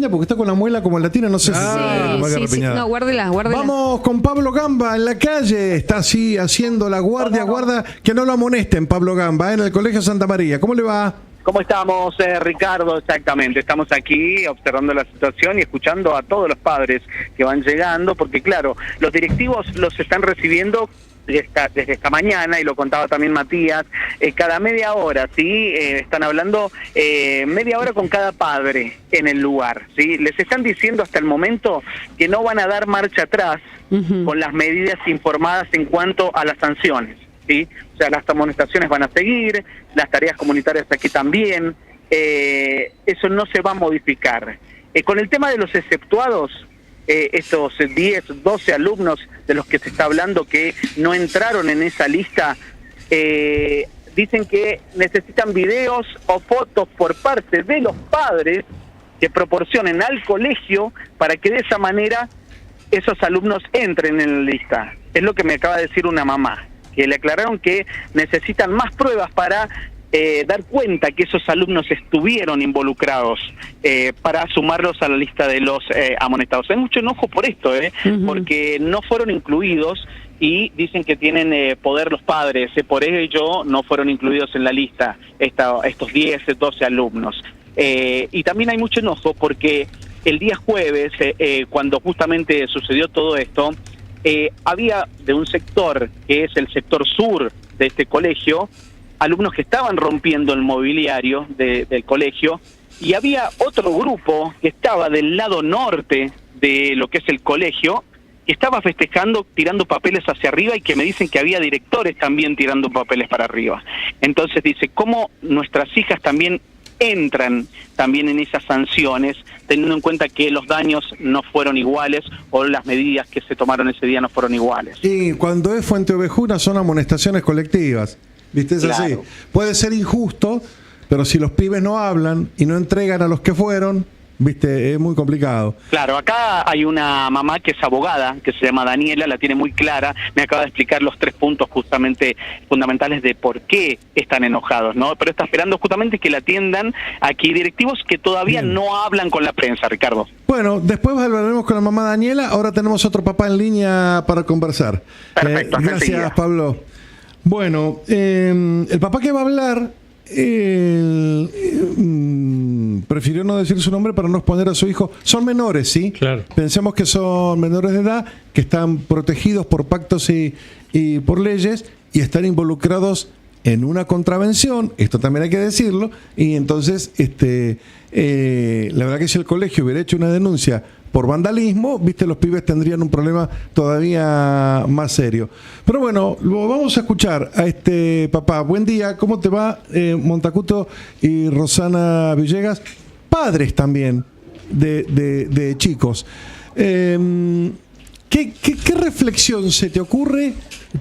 Porque está con la muela como latina, no sé si Sí, no, guárdela. Vamos con Pablo Gamba en la calle. Está así haciendo la guardia. Guarda que no lo amonesten, Pablo Gamba, en el Colegio Santa María. ¿Cómo le va? ¿Cómo estamos, Ricardo? Exactamente, estamos aquí observando la situación y escuchando a todos los padres que van llegando, porque claro, los directivos los están recibiendo desde esta mañana, y lo contaba también Matías, cada media hora, ¿sí? Están hablando media hora con cada padre en el lugar, ¿sí? Les están diciendo hasta el momento que no van a dar marcha atrás con las medidas informadas en cuanto a las sanciones, ¿sí? O sea, las amonestaciones van a seguir, las tareas comunitarias aquí también, eso no se va a modificar. Con el tema de los exceptuados, estos 10, 12 alumnos de los que se está hablando que no entraron en esa lista, dicen que necesitan videos o fotos por parte de los padres que proporcionen al colegio para que de esa manera esos alumnos entren en la lista. Es lo que me acaba de decir una mamá, que le aclararon que necesitan más pruebas para dar cuenta que esos alumnos estuvieron involucrados para sumarlos a la lista de los amonestados. Hay mucho enojo por esto, porque no fueron incluidos y dicen que tienen poder los padres, por ello no fueron incluidos en la lista estos 10, 12 alumnos. Y también hay mucho enojo porque el día jueves, cuando justamente sucedió todo esto, había de un sector, que es el sector sur de este colegio, alumnos que estaban rompiendo el mobiliario del colegio, y había otro grupo que estaba del lado norte de lo que es el colegio, que estaba festejando, tirando papeles hacia arriba, y que me dicen que había directores también tirando papeles para arriba. Entonces dice, ¿cómo nuestras hijas también entran también en esas sanciones, teniendo en cuenta que los daños no fueron iguales o las medidas que se tomaron ese día no fueron iguales? Y cuando es Fuente Ovejuna son amonestaciones colectivas. ¿Viste? Es así. Claro. Puede ser injusto, pero si los pibes no hablan y no entregan a los que fueron, ¿viste? Es muy complicado. Claro, acá hay una mamá que es abogada, que se llama Daniela, la tiene muy clara, me acaba de explicar los 3 puntos justamente fundamentales de por qué están enojados, ¿no? Pero está esperando justamente que la atiendan aquí directivos que todavía no hablan con la prensa, Ricardo. Bueno, después hablaremos con la mamá Daniela, ahora tenemos otro papá en línea para conversar. Perfecto, hasta gracias, enseguida. Pablo. Bueno, el papá que va a hablar prefirió no decir su nombre para no exponer a su hijo. Son menores, ¿sí? Claro. Pensemos que son menores de edad, que están protegidos por pactos y por leyes, y están involucrados en una contravención, esto también hay que decirlo, y entonces la verdad que si el colegio hubiera hecho una denuncia por vandalismo, viste, los pibes tendrían un problema todavía más serio. Pero bueno, lo vamos a escuchar a este papá. Buen día, ¿cómo te va? Montacuto y Rosana Villegas, padres también de chicos. ¿Qué reflexión se te ocurre,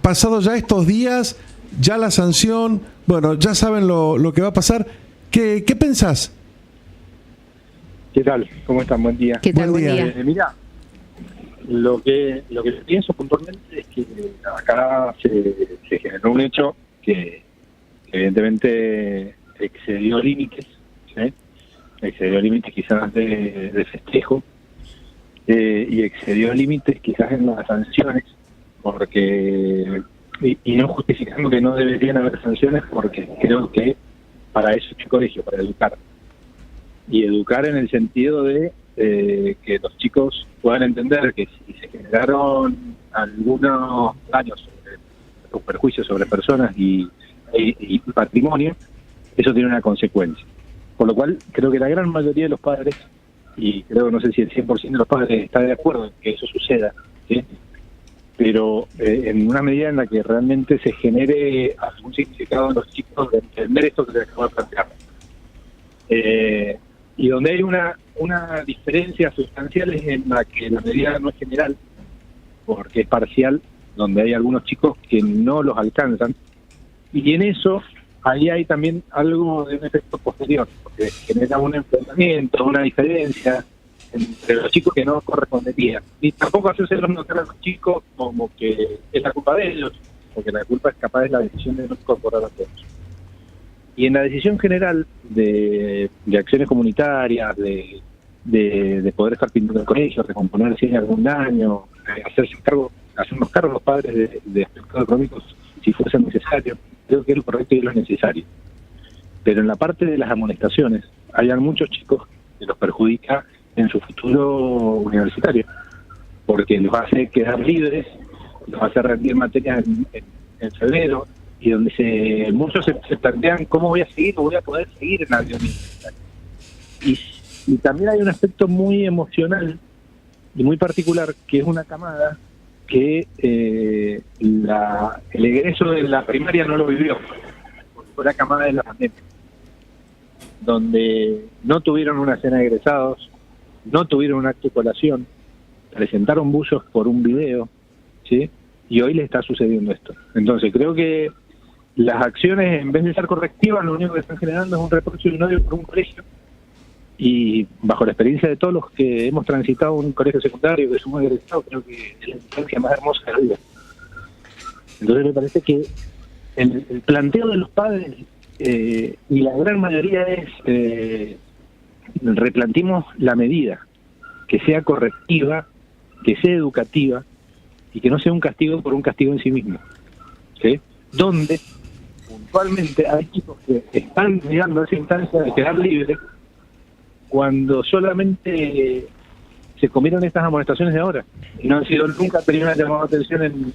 pasado ya estos días, ya la sanción, bueno, ya saben lo que va a pasar? ¿Qué pensás? ¿Qué tal? ¿Cómo están? Buen día. ¿Qué tal? Buen día. Mira, lo que pienso puntualmente es que acá se generó un hecho que evidentemente excedió límites, ¿sí? Excedió límites quizás de festejo, y excedió límites quizás en las sanciones, porque y no justificando que no deberían haber sanciones, porque creo que para eso es el colegio, para educar. Y educar en el sentido de que los chicos puedan entender que si se generaron algunos daños o perjuicios sobre personas y patrimonio, eso tiene una consecuencia. Por lo cual, creo que la gran mayoría de los padres, y creo, no sé si el 100% de los padres está de acuerdo en que eso suceda, ¿sí? Pero en una medida en la que realmente se genere algún significado en los chicos de entender esto que se acaba de plantear. Y donde hay una diferencia sustancial es en la que la medida no es general, porque es parcial, donde hay algunos chicos que no los alcanzan, y en eso ahí hay también algo de un efecto posterior, porque genera un enfrentamiento, una diferencia entre los chicos que no correspondería, y tampoco hacerse notar a los chicos como que es la culpa de ellos, porque la culpa es capaz de la decisión de no incorporar a todos. Y en la decisión general de acciones comunitarias, de de poder estar pintando el colegio, recomponer si hay algún daño, hacernos cargo los padres de aspectos económicos si fuese necesario. Creo que es lo correcto y es lo necesario. Pero en la parte de las amonestaciones, hay muchos chicos que los perjudica en su futuro universitario, porque los hace quedar libres, los hace rendir materias en febrero, y donde muchos se plantean cómo voy a seguir o voy a poder seguir en la vida universitaria. Y también hay un aspecto muy emocional y muy particular, que es una camada que el egreso de la primaria no lo vivió, fue la camada de la pandemia, donde no tuvieron una cena de egresados, no tuvieron un acto de colación, presentaron buzos por un video, ¿sí? Y hoy le está sucediendo esto. Entonces creo que las acciones, en vez de ser correctivas, lo único que están generando es un reproche y un odio por un colegio. Y bajo la experiencia de todos los que hemos transitado un colegio secundario, que somos egresados, creo que es la experiencia más hermosa de la vida. Entonces me parece que el planteo de los padres, y la gran mayoría es, replanteemos la medida, que sea correctiva, que sea educativa, y que no sea un castigo por un castigo en sí mismo, ¿sí? Donde puntualmente hay chicos que están llegando a esa instancia de quedar libres cuando solamente se comieron estas amonestaciones de ahora y no han sido nunca personas llamado atención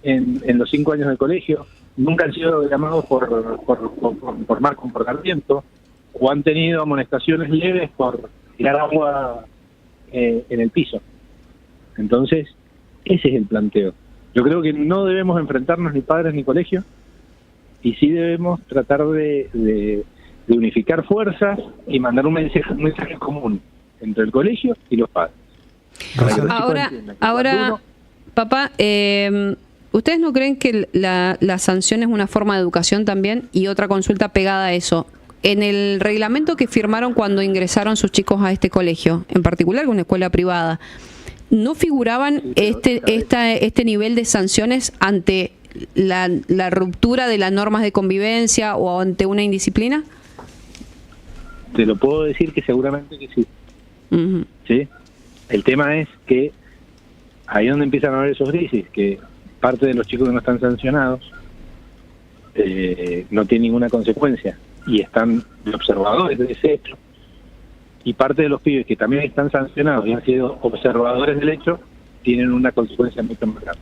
en los 5 años del colegio, nunca han sido llamados por mal comportamiento, o han tenido amonestaciones leves por tirar agua en el piso. Entonces ese es el planteo. Yo creo que no debemos enfrentarnos ni padres ni colegios, y sí debemos tratar de unificar fuerzas y mandar un mensaje común entre el colegio y los padres. Ahora, papá, ¿ustedes no creen que la sanción es una forma de educación también? Y otra consulta pegada a eso. En el reglamento que firmaron cuando ingresaron sus chicos a este colegio, en particular una escuela privada, ¿no figuraban este nivel de sanciones ante la ruptura de las normas de convivencia o ante una indisciplina? Te lo puedo decir que seguramente que sí. Uh-huh. ¿Sí? El tema es que ahí es donde empiezan a haber esos grises, que parte de los chicos que no están sancionados no tienen ninguna consecuencia y están de observadores de ese hecho, y parte de los pibes que también están sancionados y han sido observadores del hecho tienen una consecuencia mucho más grande.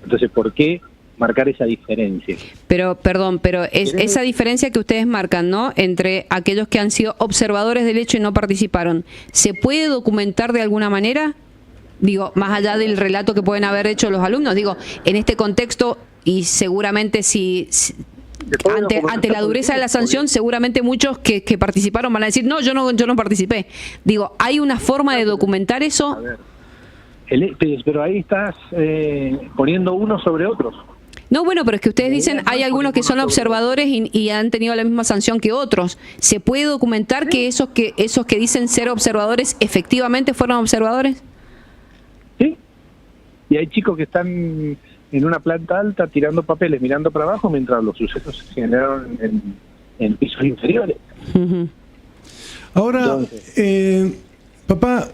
Entonces, ¿por qué marcar esa diferencia? Pero, perdón, es esa diferencia que ustedes marcan, ¿no?, entre aquellos que han sido observadores del hecho y no participaron, ¿se puede documentar de alguna manera? Digo, más allá del relato que pueden haber hecho los alumnos, digo, en este contexto, y seguramente si ante la dureza de la sanción, seguramente muchos que participaron van a decir, no, yo no participé. Digo, ¿hay una forma de documentar eso? A ver, pero ahí estás poniendo unos sobre otros. No, bueno, pero es que ustedes dicen, hay algunos que son observadores y han tenido la misma sanción que otros. ¿Se puede documentar que esos que dicen ser observadores efectivamente fueron observadores? Sí. Y hay chicos que están en una planta alta tirando papeles, mirando para abajo, mientras los sucesos se generaron en pisos inferiores. Uh-huh. Ahora, entonces, papá,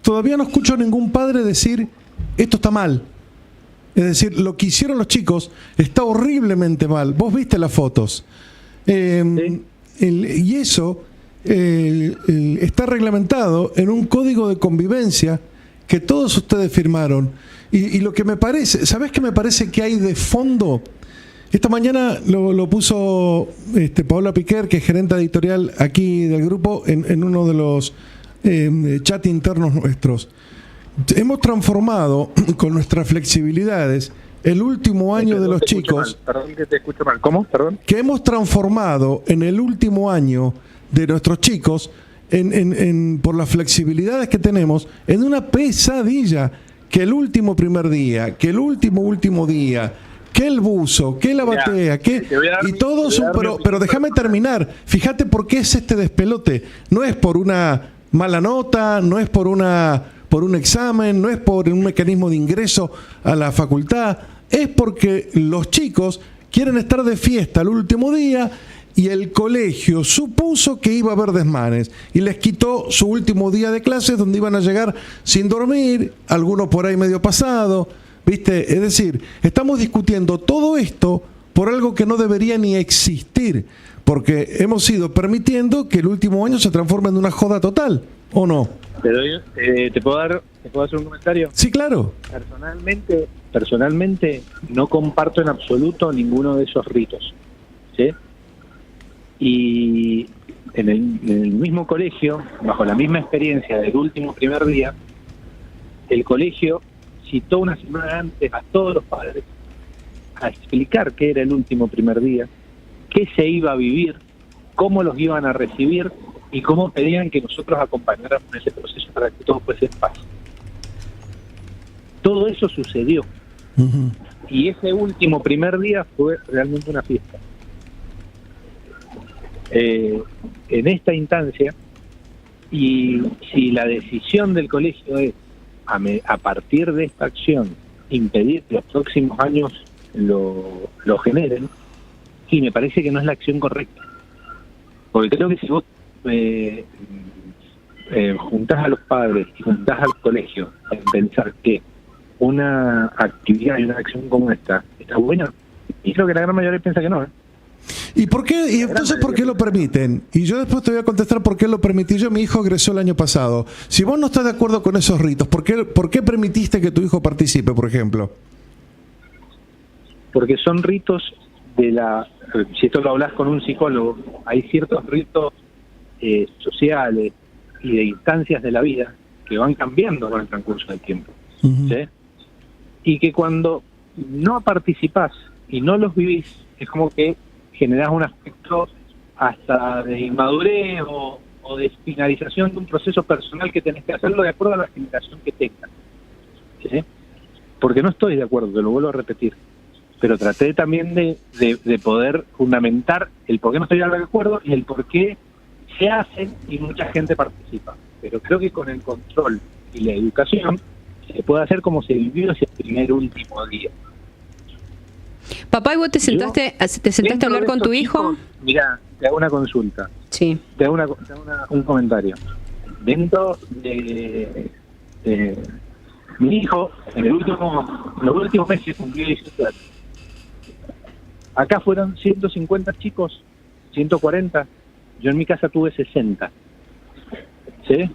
todavía no escucho a ningún padre decir, esto está mal. Es decir, lo que hicieron los chicos está horriblemente mal. Vos viste las fotos. ¿sí? Y eso está reglamentado en un código de convivencia que todos ustedes firmaron. Y lo que me parece, ¿sabés qué me parece que hay de fondo? Esta mañana lo puso Paola Piquer, que es gerente editorial aquí del grupo, en uno de los chat internos nuestros. Hemos transformado con nuestras flexibilidades el último año de los chicos. Perdón que te escucho mal. ¿Cómo? Perdón. Que hemos transformado en el último año de nuestros chicos, por las flexibilidades que tenemos, en una pesadilla. Que el último primer día, que el último día, que el buzo, que la batea, y todos, pero déjame terminar. Fíjate por qué es este despelote. No es por una mala nota, no es por un examen, no es por un mecanismo de ingreso a la facultad, es porque los chicos quieren estar de fiesta el último día y el colegio supuso que iba a haber desmanes y les quitó su último día de clases donde iban a llegar sin dormir, algunos por ahí medio pasado, ¿viste? Es decir, estamos discutiendo todo esto por algo que no debería ni existir, porque hemos ido permitiendo que el último año se transforme en una joda total, ¿o no? ¿Te puedo hacer un comentario? Sí, claro. Personalmente no comparto en absoluto ninguno de esos ritos, ¿sí? Y en el mismo colegio, bajo la misma experiencia del último primer día, el colegio citó una semana antes a todos los padres a explicar qué era el último primer día, qué se iba a vivir, cómo los iban a recibir y cómo pedían que nosotros acompañáramos en ese proceso para que todo fuese en paz. Todo eso sucedió. Uh-huh. Y ese último primer día fue realmente una fiesta. En esta instancia, y si la decisión del colegio es a partir de esta acción impedir que los próximos años lo generen, sí, me parece que no es la acción correcta, porque creo que si vos juntás a los padres y juntás al colegio en pensar que una actividad y una acción como esta está buena, y creo que la gran mayoría piensa que no, ¿eh? ¿Y por qué? ¿Y entonces por qué lo permiten? Y yo después te voy a contestar por qué lo permití yo. Mi hijo egresó el año pasado. Si vos no estás de acuerdo con esos ritos, ¿por qué permitiste que tu hijo participe, por ejemplo? Porque son ritos si esto lo hablas con un psicólogo, hay ciertos ritos sociales y de instancias de la vida que van cambiando con el transcurso del tiempo. Uh-huh. ¿Sí? Y que cuando no participás y no los vivís, es como que generás un aspecto hasta de inmadurez o de finalización de un proceso personal que tenés que hacerlo de acuerdo a la generación que tengas. ¿Sí? Porque no estoy de acuerdo, te lo vuelvo a repetir, pero traté también de poder fundamentar el por qué no estoy de acuerdo y el por qué se hace y mucha gente participa. Pero creo que con el control y la educación se puede hacer como se vivió ese primer último día. Papá, ¿y vos te sentaste a hablar con tu hijo? Mira, te hago una consulta. Sí. Te hago un comentario. Dentro de mi hijo, en los últimos meses cumplió 18 años. Acá fueron 150 chicos, 140. Yo en mi casa tuve 60. ¿Sí?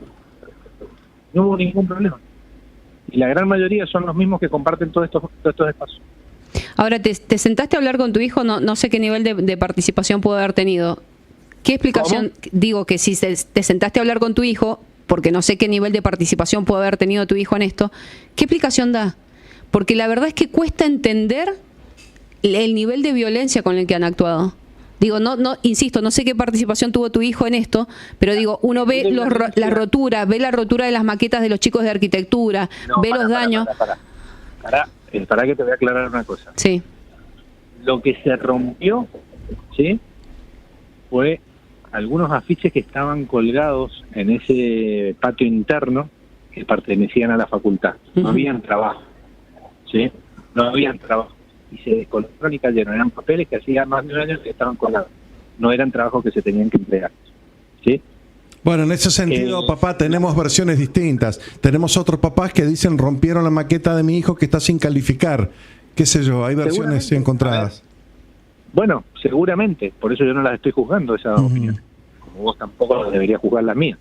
No hubo ningún problema. Y la gran mayoría son los mismos que comparten todos estos espacios. Ahora, te sentaste a hablar con tu hijo, no sé qué nivel de participación pudo haber tenido. ¿Qué explicación? ¿Cómo? Digo que si te sentaste a hablar con tu hijo, porque no sé qué nivel de participación pudo haber tenido tu hijo en esto, ¿qué explicación da? Porque la verdad es que cuesta entender el nivel de violencia con el que han actuado. Digo, insisto, no sé qué participación tuvo tu hijo en esto, pero digo, uno ve la rotura de las maquetas de los chicos de arquitectura, ve los daños. Para que te voy a aclarar una cosa. Sí. Lo que se rompió, ¿sí?, fue algunos afiches que estaban colgados en ese patio interno que pertenecían a la facultad. No habían trabajo, ¿sí? No habían trabajo. Y se descolgaron y cayeron. Eran papeles que hacía más de un año que estaban colgados. No eran trabajos que se tenían que entregar, ¿sí? Bueno, en ese sentido, papá, tenemos versiones distintas. Tenemos otros papás que dicen rompieron la maqueta de mi hijo que está sin calificar. Qué sé yo, hay versiones encontradas. Bueno, seguramente. Por eso yo no las estoy juzgando, esas opiniones. Como vos tampoco deberías juzgar las mías.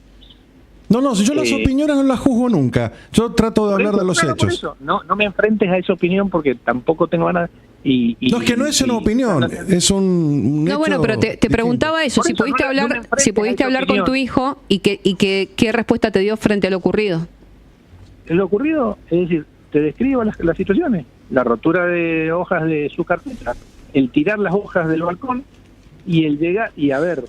No, si yo las opiniones no las juzgo nunca. Yo trato de hablar de los hechos. Por eso. No me enfrentes a esa opinión porque tampoco tengo ganas. No, es que no es una opinión, es un hecho. No, bueno, pero te preguntaba eso, si pudiste hablar con tu hijo y qué respuesta te dio frente a lo ocurrido. Lo ocurrido, es decir, te describo las situaciones. La rotura de hojas de su carpeta, el tirar las hojas del balcón y el llegar y a ver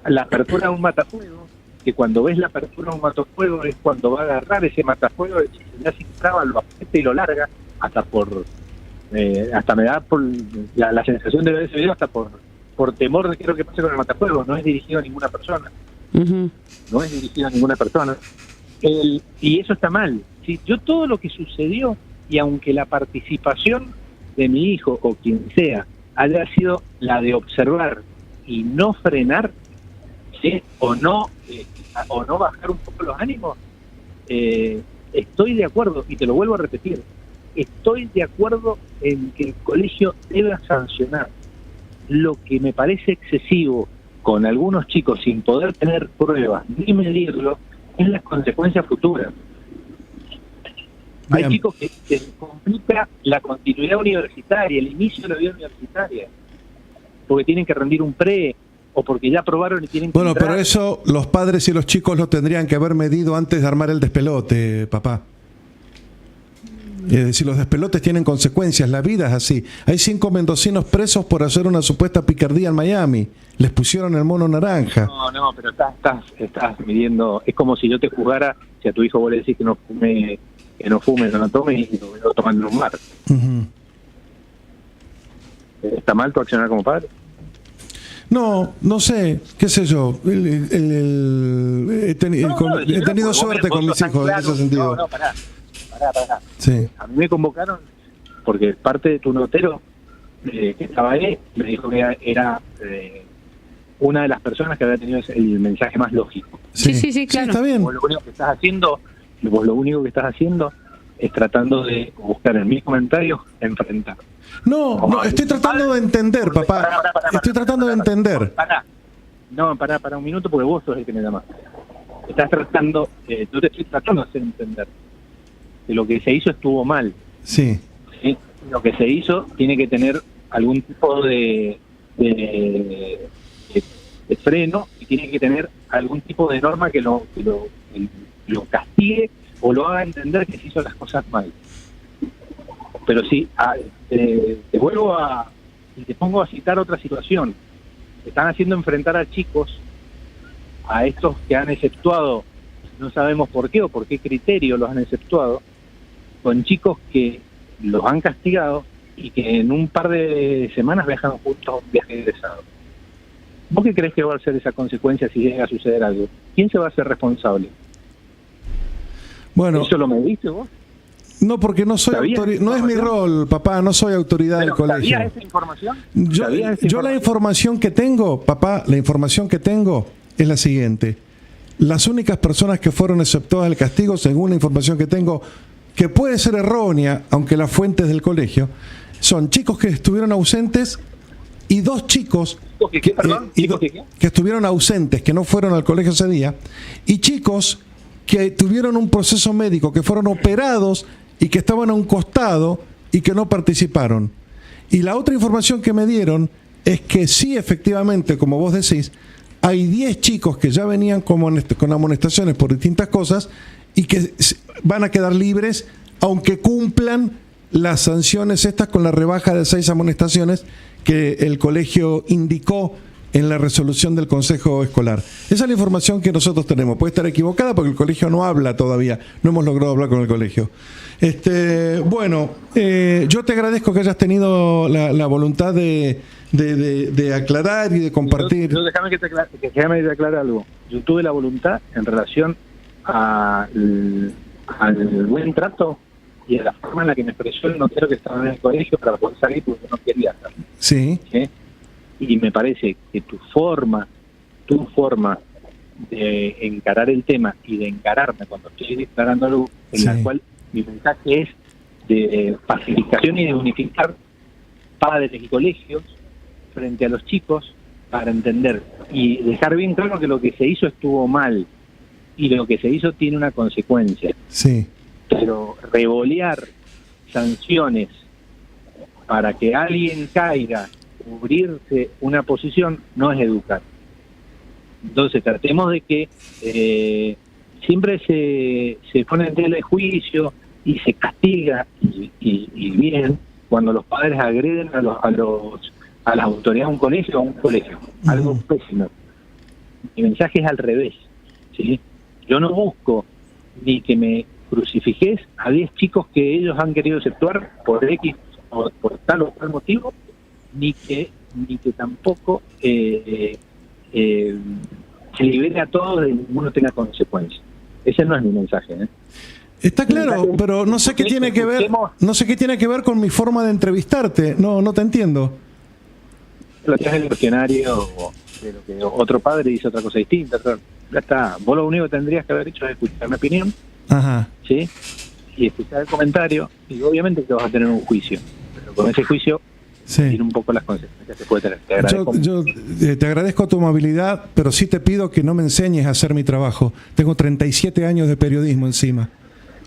la apertura de un matafuego, que cuando ves la apertura de un matafuego es cuando va a agarrar ese matafuego y si ya sin traba lo aprieta y lo larga hasta me da por la sensación de ver ese video hasta por temor de qué es lo que pase con el matafuego. No es dirigido a ninguna persona. Uh-huh. No es dirigido a ninguna persona. Y eso está mal. ¿Sí? Yo todo lo que sucedió, y aunque la participación de mi hijo o quien sea haya sido la de observar y no frenar, ¿sí? o no bajar un poco los ánimos, estoy de acuerdo, y te lo vuelvo a repetir, estoy de acuerdo en que el colegio deba sancionar. Lo que me parece excesivo con algunos chicos sin poder tener pruebas ni medirlo es las consecuencias futuras. Bien. Hay chicos que se les complica la continuidad universitaria, el inicio de la vida universitaria, porque tienen que rendir un pre o porque ya aprobaron y tienen que Bueno, entrar. pero eso los padres y los chicos lo tendrían que haber medido antes de armar el despelote, papá. Es decir, los despelotes tienen consecuencias, la vida es así. Hay 5 mendocinos presos por hacer una supuesta picardía en Miami. Les pusieron el mono naranja. No, pero estás midiendo. Es como si yo te juzgara, si a tu hijo vos le decís que no fume, que no tome y lo toman en un mar. Ujú. ¿Está mal tu accionar como padre? No sé, qué sé yo. He tenido suerte con mis hijos en ese sentido. No, pará. Sí. A mí me convocaron porque parte de tu notero que estaba ahí me dijo que era una de las personas que había tenido el mensaje más lógico. Sí, claro. Está bien. Vos lo único que estás haciendo es tratando de buscar en mis comentarios enfrentar. No, estoy tratando de entender, papá. Estoy tratando de entender. Para un minuto porque vos sos el que me llamaste. Estás tratando, yo te estoy tratando de hacer entender que lo que se hizo estuvo mal. Sí. ¿Sí? Lo que se hizo tiene que tener algún tipo de freno y tiene que tener algún tipo de norma que lo castigue o lo haga entender que se hizo las cosas mal. Pero sí, te vuelvo y te pongo a citar otra situación. Están haciendo enfrentar a chicos, a estos que han exceptuado, no sabemos por qué o por qué criterio los han exceptuado, con chicos que los han castigado y que en un par de semanas viajan juntos a un viaje egresado. ¿Vos qué crees que va a ser esa consecuencia si llega a suceder algo? ¿Quién se va a hacer responsable? Bueno, ¿Eso lo mediste vos? no, porque no soy no es mi rol, papá, no soy autoridad del colegio. ¿Sabías esa información? Yo la información que tengo, papá, la información que tengo es la siguiente. Las únicas personas que fueron exceptuadas del castigo, según la información que tengo, que puede ser errónea, aunque la fuente es del colegio, son chicos que estuvieron ausentes y 2 chicos que estuvieron ausentes, que no fueron al colegio ese día, y chicos que tuvieron un proceso médico, que fueron operados y que estaban a un costado y que no participaron. Y la otra información que me dieron es que sí, efectivamente, como vos decís, hay 10 chicos que ya venían con amonestaciones por distintas cosas y que van a quedar libres aunque cumplan las sanciones estas con la rebaja de 6 amonestaciones que el colegio indicó en la resolución del Consejo Escolar. Esa es la información que nosotros tenemos. Puede estar equivocada porque el colegio no habla todavía. No hemos logrado hablar con el colegio. Yo te agradezco que hayas tenido la voluntad de aclarar y de compartir. Déjame que te aclare algo. Yo tuve la voluntad en relación al buen trato y a la forma en la que me expresó el notero que estaba en el colegio para poder salir porque no quería hacerlo. Sí. ¿Sí? Y me parece que tu forma de encarar el tema y de encararme cuando estoy declarando algo en la cual mi mensaje es de pacificación y de unificar padres y colegios frente a los chicos para entender y dejar bien claro que lo que se hizo estuvo mal y lo que se hizo tiene una consecuencia. Sí. Pero revolear sanciones para que alguien caiga, cubrirse una posición, no es educar. Entonces tratemos de que siempre se pone en tela de juicio y se castiga y bien cuando los padres agreden a las autoridades de un colegio o a un colegio. Algo pésimo. Mi mensaje es al revés, ¿sí? Yo no busco ni que me crucifiques a 10 chicos que ellos han querido exceptuar por X o por tal o cual motivo, ni que tampoco se libere a todos de ninguno tenga consecuencias. Ese no es mi mensaje, ¿eh? Está claro, pero no sé qué tiene que ver, con mi forma de entrevistarte. No te entiendo. planteás el cuestionario de lo que otro padre dice otra cosa distinta, ya está. Vos lo único que tendrías que haber hecho es escuchar mi opinión, Ajá. ¿sí? Y escuchar el comentario, y obviamente que vas a tener un juicio, pero con ese juicio tiene un poco las consecuencias que puede tener. Te agradezco. Yo te agradezco tu amabilidad, pero sí te pido que no me enseñes a hacer mi trabajo. Tengo 37 años de periodismo encima,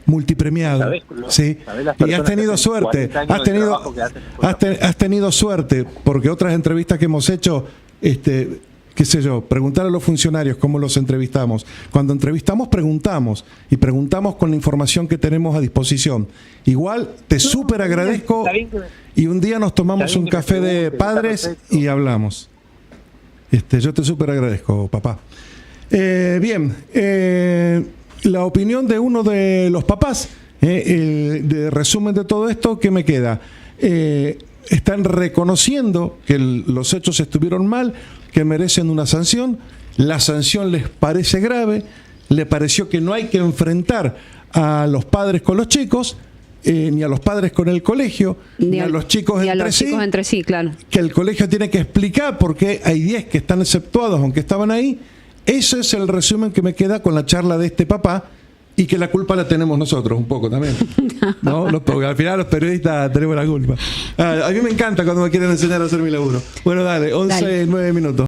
multipremiado. Sí. Y has tenido suerte, has tenido suerte, porque otras entrevistas que hemos hecho, qué sé yo, preguntar a los funcionarios cómo los entrevistamos. Cuando entrevistamos, preguntamos, y preguntamos con la información que tenemos a disposición. Igual te súper agradezco, y un día nos tomamos un café de padres y hablamos. Yo te súper agradezco, papá. Bien, la opinión de uno de los papás, de resumen de todo esto, ¿qué me queda? Están reconociendo que los hechos estuvieron mal, que merecen una sanción. La sanción les parece grave, le pareció que no hay que enfrentar a los padres con los chicos, ni a los padres con el colegio, ni a los chicos entre sí, claro. Que el colegio tiene que explicar por qué hay 10 que están exceptuados, aunque estaban ahí. Ese es el resumen que me queda con la charla de este papá, y que la culpa la tenemos nosotros un poco también, ¿no? Porque al final los periodistas tenemos la culpa. A mí me encanta cuando me quieren enseñar a hacer mi laburo. Bueno, dale, 11, 9 minutos.